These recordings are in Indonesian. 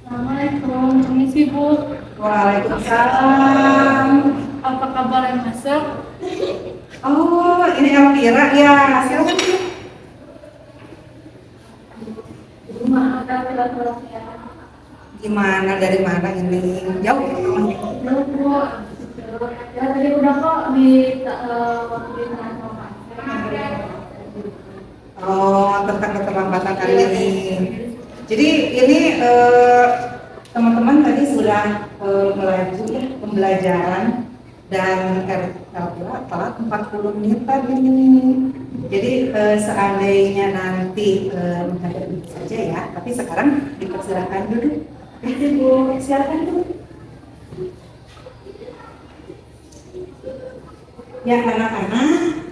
Assalamualaikum, permisi Bu. Waalaikumsalam. Apa kabar yang masuk? Oh, ini Elvira ya. Silakan. Rumah ada telat-telat ya. Gimana dari mana ini? Jauh ya rumahnya? Belum Bu. Ya tadi udah kok di waktu di transportasi. Oh, tentang keterlambatan hari ini. Jadi ini teman-teman tadi sudah melaju ya pembelajaran dan Elvira telat 40 menit tadi ini. Jadi seandainya nanti menghadap ibu saja ya, tapi sekarang dipersilakan duduk. Bu, silakan duduk. Ya anak-anak,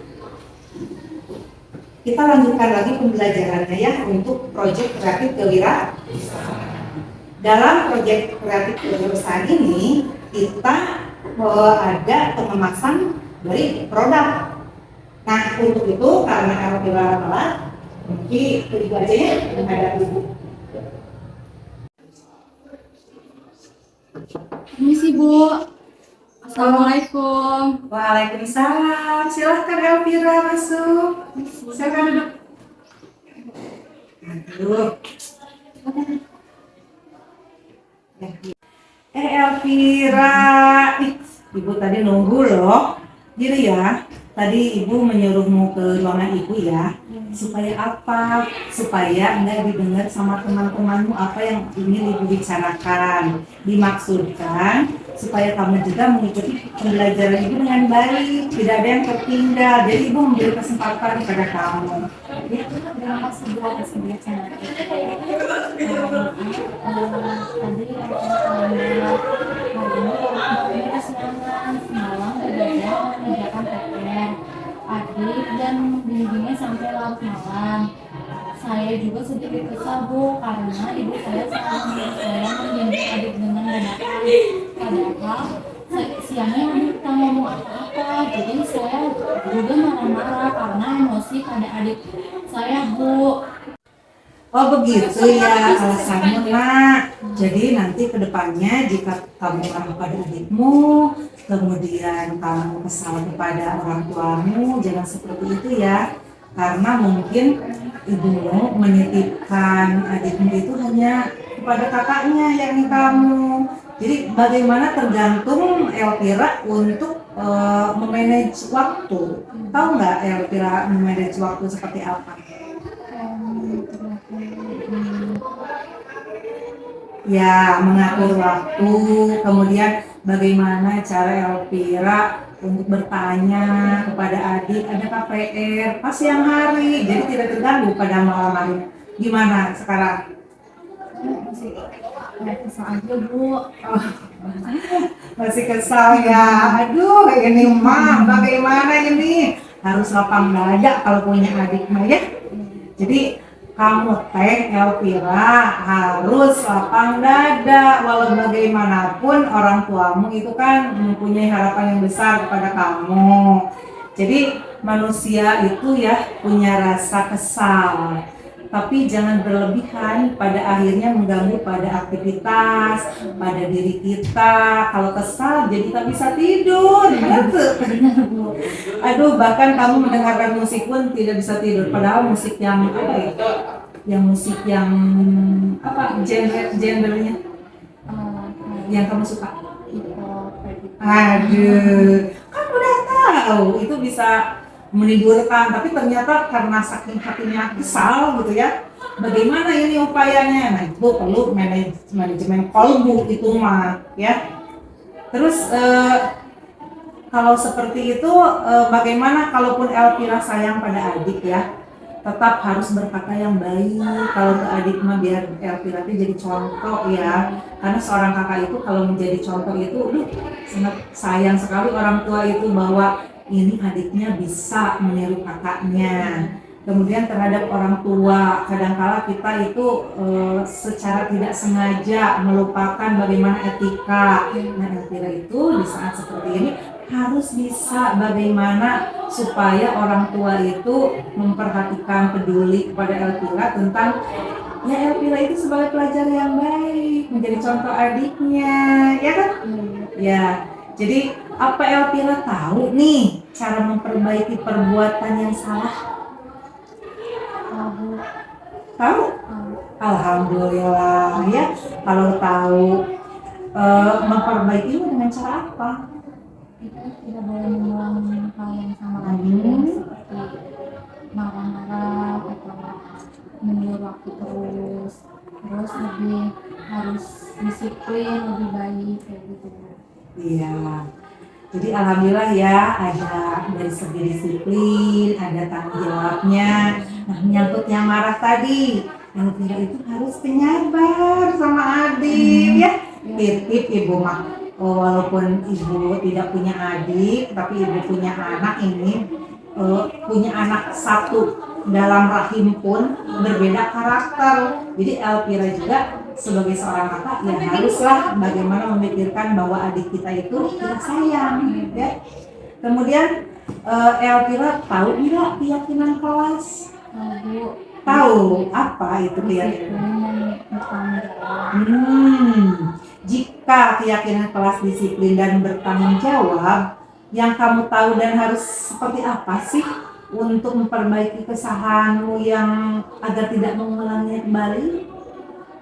kita lanjutkan lagi pembelajarannya ya untuk proyek kreatif kewirausahaan. Dalam proyek kreatif kewirausahaan ini kita ada pengemasan dari produk. Nah untuk itu karena Elvira telat, mungkin ibu aja ya menghadap ibu. Permisi Bu. Assalamualaikum. Waalaikumsalam. Silahkan Elvira masuk. Silahkan duduk. Aduh. Elvira, ibu tadi nunggu loh. Jadi ya, tadi ibu menyuruhmu ke ruangan ibu ya. Supaya apa? Supaya nggak didengar sama teman-temanmu apa yang ingin ibu bicarakan. Dimaksudkan supaya kamu juga mengikuti pembelajaran ibu dengan baik, tidak ada yang tertinggal. Jadi ibu memberi kesempatan kepada kamu. Ya, Terima kasih Bu atas pembelajaran. Tadi hari ini kesiangan semalam begadang mengerjakan PR adik dan bimbingnya sampai larut malam. Saya juga sedikit kesal Bu karena ibu saya selalu menyuruh saya membimbing adik dengan dadakan. Padahal siangnya ibu tak ngomong apa-apa, jadi saya juga marah-marah karena emosi pada adik saya Bu. oh begitu ya alasannya nak. Jadi nanti kedepannya jika kamu marah pada adikmu, kemudian kamu kesal kepada orang tuamu, jangan seperti itu ya. Karena mungkin ibumu menitipkan adikmu itu hanya kepada kakaknya yakni kamu. Jadi bagaimana tergantung Elvira untuk memanage waktu. Tahu nggak Elvira memanage waktu seperti apa? Ya, mengatur waktu, kemudian bagaimana cara Elvira untuk bertanya kepada adik, ada KPR pas siang hari, jadi tidak terganggu pada malam hari. Gimana sekarang? Masih kesal aja Bu. Oh, masih kesal ya. Aduh, ini mah bagaimana ini? Harus lapang dada kalau punya adik mah ya. Jadi kamu teh Elvira harus lapang dada, walau bagaimanapun orang tuamu itu kan mempunyai harapan yang besar kepada kamu. Jadi manusia itu ya punya rasa kesal, tapi jangan berlebihan, pada akhirnya mengganggu pada aktivitas, pada diri kita. Kalau kesal jadi tak bisa tidur gitu. Aduh, bahkan kamu mendengarkan musik pun tidak bisa tidur, padahal musik yang apa ya, yang musik yang apa, genrenya yang kamu suka. Aduh, kan udah tahu itu bisa menidurkan, tapi ternyata karena saking hatinya kesal gitu ya. Bagaimana ini upayanya? Nah itu perlu manajemen kolbu itu mah ya. Terus kalau seperti itu bagaimana kalaupun Elvira sayang pada adik ya, tetap harus berkata yang baik kalau ke adik mah, biar Elvira jadi contoh ya. Karena seorang kakak itu kalau menjadi contoh itu sangat sayang sekali orang tua itu, bahwa ini adiknya bisa meniru kakaknya. Kemudian terhadap orang tua, kadangkala kita itu secara tidak sengaja melupakan bagaimana etika. Nah, Elvira itu di saat seperti ini harus bisa bagaimana supaya orang tua itu memperhatikan, peduli kepada Elvira tentang ya Elvira itu sebagai pelajar yang baik, menjadi contoh adiknya, ya kan? Ya, jadi apa Elvira tahu nih cara memperbaiki perbuatan yang salah? Tahu. Tahu? Alhamdulillah ya, kalau tahu memperbaikinya dengan cara apa? Kita tidak boleh mengulangi hal yang sama lagi, seperti marah-marah atau menyuruh waktu terus lebih harus disiplin lebih baik kayak gitu. Iya. Jadi alhamdulillah ya ada dari segi disiplin, ada tanggung jawabnya. Nah menyangkut yang marah tadi, Elvira itu harus penyabar sama adik ya. Titip ibu mah, walaupun ibu tidak punya adik, tapi ibu punya anak ini, punya anak satu dalam rahim pun berbeda karakter. Jadi Elvira juga sebagai seorang kakak ya haruslah bagaimana memikirkan bahwa adik kita itu kita sayang ya. Kemudian Elvira tahu nggak keyakinan kelas? Tahu apa itu keyakinan? Jika keyakinan kelas disiplin dan bertanggung jawab, yang kamu tahu dan harus seperti apa sih untuk memperbaiki kesalahanmu yang agar tidak mengulanginya kembali?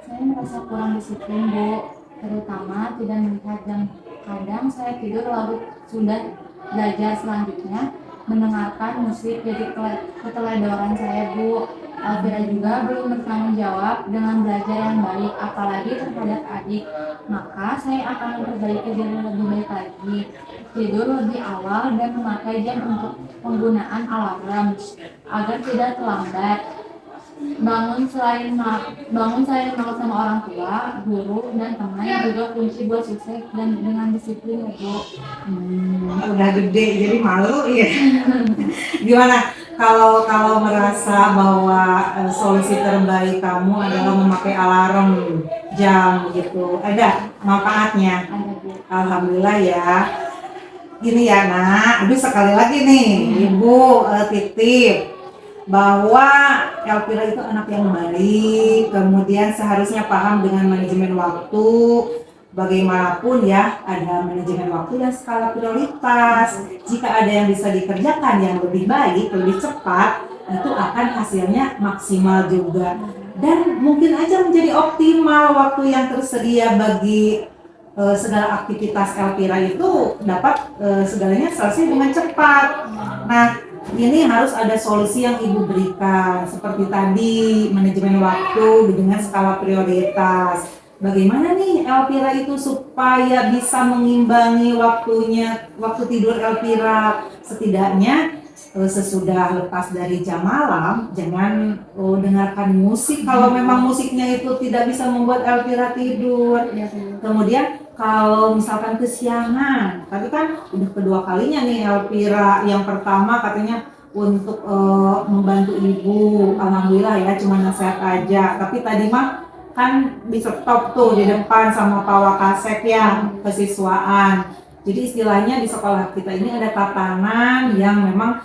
Saya merasa kurang disiplin, Bu, terutama tidak melihat jam. Kadang saya tidur lalu sudah belajar selanjutnya mendengarkan musik jadi keteledoran saya, Bu. Elvira juga belum bertanggung jawab dengan belajar yang baik, apalagi terhadap adik. Maka saya akan memperbaiki diri lebih baik lagi, tidur lebih awal dan memakai jam untuk penggunaan alarm agar tidak terlambat. Bangun selain malu sama orang tua, guru, dan teman juga kunci buat sukses dan dengan disiplin ya, Bu. Udah gede jadi malu ya. Gimana kalau merasa bahwa solusi terbaik kamu adalah memakai alarm jam gitu, ada manfaatnya? Ada, Bu. Alhamdulillah ya. Gini ya nak, aduh sekali lagi nih ibu titip bahwa Elvira itu anak yang baik, kemudian seharusnya paham dengan manajemen waktu. Bagaimanapun ya, ada manajemen waktu dan skala prioritas. Jika ada yang bisa dikerjakan yang lebih baik, lebih cepat, itu akan hasilnya maksimal juga. Dan mungkin aja menjadi optimal waktu yang tersedia bagi segala aktivitas Elvira itu dapat segalanya selesai dengan cepat. Nah, ini harus ada solusi yang ibu berikan seperti tadi manajemen waktu dengan skala prioritas. Bagaimana nih Elvira itu supaya bisa mengimbangi waktu tidur Elvira? Setidaknya sesudah lepas dari jam malam jangan dengarkan musik kalau memang musiknya itu tidak bisa membuat Elvira tidur. Kemudian kalau misalkan kesiangan, tadi kan udah kedua kalinya nih Elvira, yang pertama katanya untuk membantu ibu, alhamdulillah ya cuma nasihat aja, tapi tadi mah kan di stop tuh di depan sama Pak Wakasek ya, kesiswaan. Jadi istilahnya di sekolah kita ini ada tatanan yang memang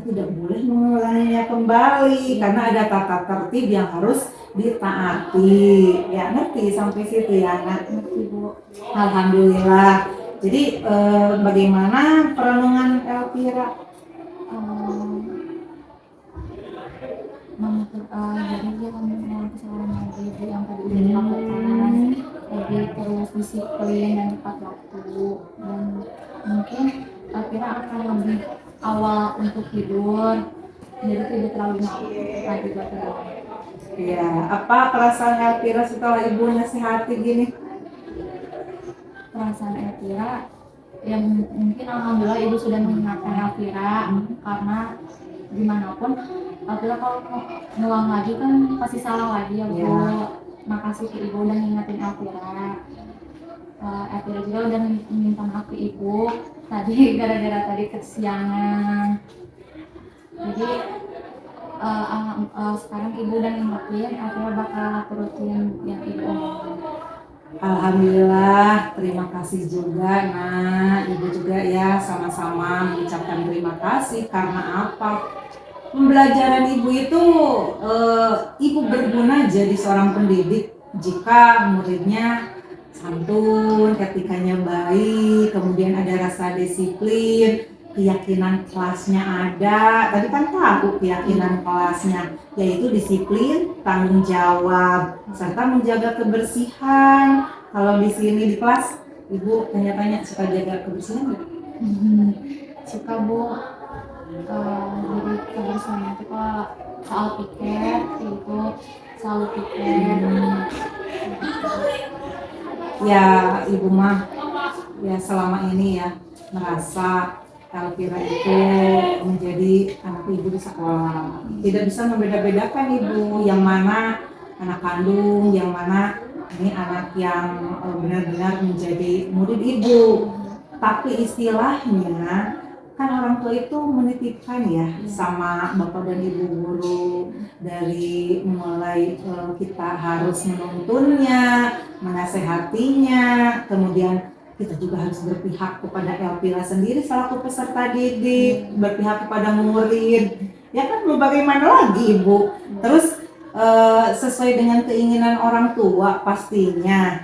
tidak boleh mengulanginya kembali karena ada tata tertib yang harus ditaati. Ya ngerti sampai situ ya nak? Ngerti, Bu. Alhamdulillah. Jadi bagaimana perenungan Elvira? Jadi dia mengulang kesalahan lagi yang tadi udah dilakukan, lebih terus disiplin dan tepat waktu, dan mungkin Elvira akan lebih awal untuk tidur, jadi tidak terlalu malam lagi buat tidur. Iya, apa perasaan Elvira setelah ibu nasihati gini? Perasaan Elvira yang mungkin alhamdulillah ibu sudah mengingatkan Elvira, karena dimanapun Elvira kalau ngulang lagi kan pasti salah lagi ya, Bu. Makasih ke ibu udah ngingetin Elvira. Elvira juga udah minta maaf ke ibu tadi gara-gara tadi kesiangan. Jadi sekarang ibu udah ngingetin, Elvira bakal turutin yang ibu omongin. Alhamdulillah, terima kasih juga nah ibu juga ya sama-sama mengucapkan terima kasih karena apa? Pembelajaran ibu itu, ibu berguna jadi seorang pendidik jika muridnya santun, etikanya baik, kemudian ada rasa disiplin, keyakinan kelasnya ada. Tadi kan tahu keyakinan kelasnya, yaitu disiplin, tanggung jawab, serta menjaga kebersihan. Kalau di sini di kelas, ibu tanya-tanya suka jaga kebersihan nggak? Suka Bu. Jadi kebersihan itu kalau soal piket itu selalu piket. Ya, ibu mah ya selama ini ya merasa Elvira itu menjadi anak ibu di sekolah. Tidak bisa membeda-bedakan ibu yang mana anak kandung, yang mana ini anak yang benar-benar menjadi murid ibu. Tapi istilahnya kan orang tua itu menitipkan ya sama bapak dan ibu guru, dari mulai kita harus menuntunnya, menasehatinya, kemudian kita juga harus berpihak kepada Elvira sendiri selaku peserta didik, berpihak kepada murid. Ya kan bagaimana lagi ibu? Terus sesuai dengan keinginan orang tua pastinya,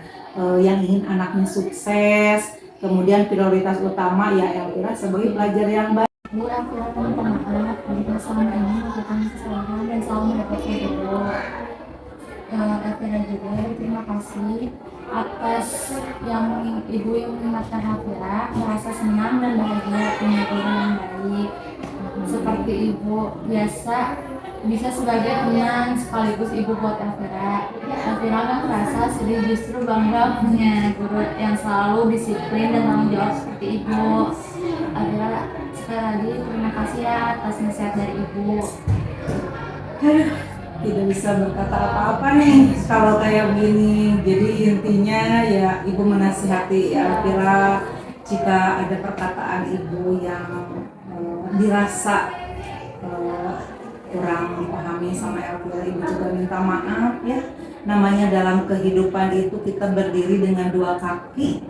yang ingin anaknya sukses. Kemudian prioritas utama ya Elvira sebagai pelajar yang baik. Bu, Elvira minta maaf jika selama ini melakukan kesalahan dan selalu mendapatkan itu. Elvira juga terima kasih atas ibu yang mengingatkan Elvira, merasa senang dan bahagia punya guru yang baik. Seperti ibu biasa bisa sebagai teman sekaligus ibu buat Elvira. Elvira kan merasa sedih, justru bangga punya guru yang selalu disiplin dan tanggung jawab seperti ibu. Elvira sekali lagi terima kasih ya atas nasihat dari ibu. Tidak bisa berkata apa-apa nih kalau kayak gini. Jadi intinya ya ibu menasihati Elvira jika ada perkataan ibu yang dirasa kurang dipahami sama Elvira, ibu juga minta maaf ya. Namanya dalam kehidupan itu kita berdiri dengan dua kaki.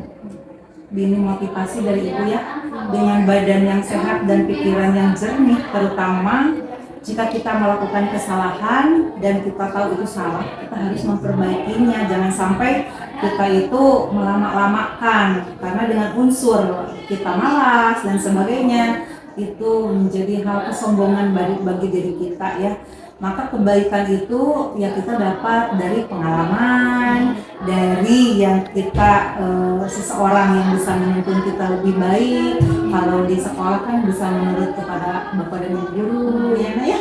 Ini motivasi dari ibu ya, dengan badan yang sehat dan pikiran yang jernih, terutama jika kita melakukan kesalahan dan kita tahu itu salah, kita harus memperbaikinya. Jangan sampai kita itu melama-lamakan karena dengan unsur kita malas dan sebagainya, itu menjadi hal kesombongan bagi diri kita ya. Maka kebaikan itu ya kita dapat dari pengalaman, dari yang kita seseorang yang bisa menuntun kita lebih baik. Kalau di sekolah kan bisa menurut kepada bapak dan ibu guru ya, nah ya.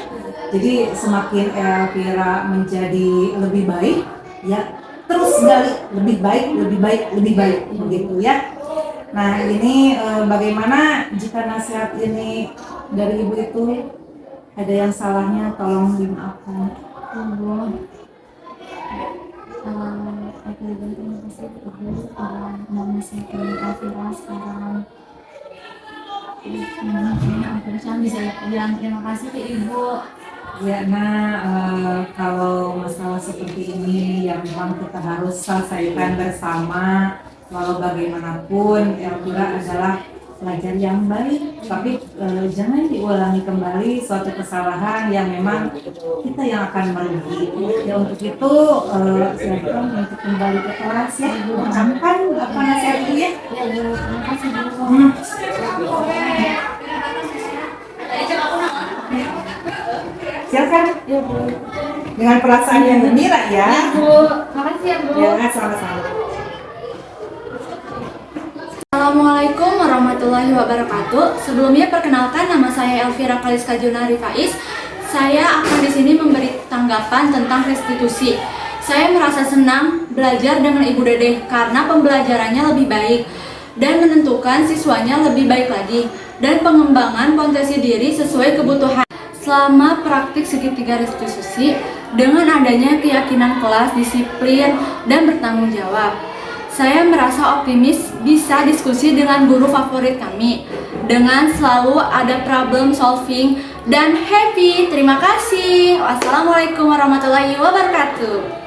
Jadi semakin Elvira menjadi lebih baik ya, terus gali lebih baik, lebih baik, lebih baik begitu ya. Nah ini bagaimana jika nasihat ini dari ibu itu ada yang salahnya, tolong dimaafkan. Ibu, aku juga terima kasih ibu telah menasihati Elvira sekarang. Aku bisa bilang terima kasih ke ibu. Ya, kalau masalah seperti ini yang memang kita harus selesaikan bersama, walau bagaimanapun Elvira adalah pelajar yang baik, tapi jangan diulangi kembali suatu kesalahan yang memang kita yang akan merugi. Ya untuk itu silakan untuk kembali ke kelas ya. Ucapkan apa nasihat ibu ya? Ya ibu, terima kasih ibu. Silakan Ya bu. dengan perasaan yang gembira ya. Bu, makasih ya bu. Ya, sama-sama. Assalamualaikum warahmatullahi wabarakatuh. Sebelumnya perkenalkan, nama saya Elvira Kaliska Junari Faiz. Saya akan di sini memberi tanggapan tentang restitusi. Saya merasa senang belajar dengan Ibu Dedeh karena pembelajarannya lebih baik dan menentukan siswanya lebih baik lagi, dan pengembangan potensi diri sesuai kebutuhan. Selama praktik segitiga restitusi, dengan adanya keyakinan kelas, disiplin, dan bertanggung jawab, saya merasa optimis bisa diskusi dengan guru favorit kami dengan selalu ada problem solving dan happy. Terima kasih. Wassalamualaikum warahmatullahi wabarakatuh.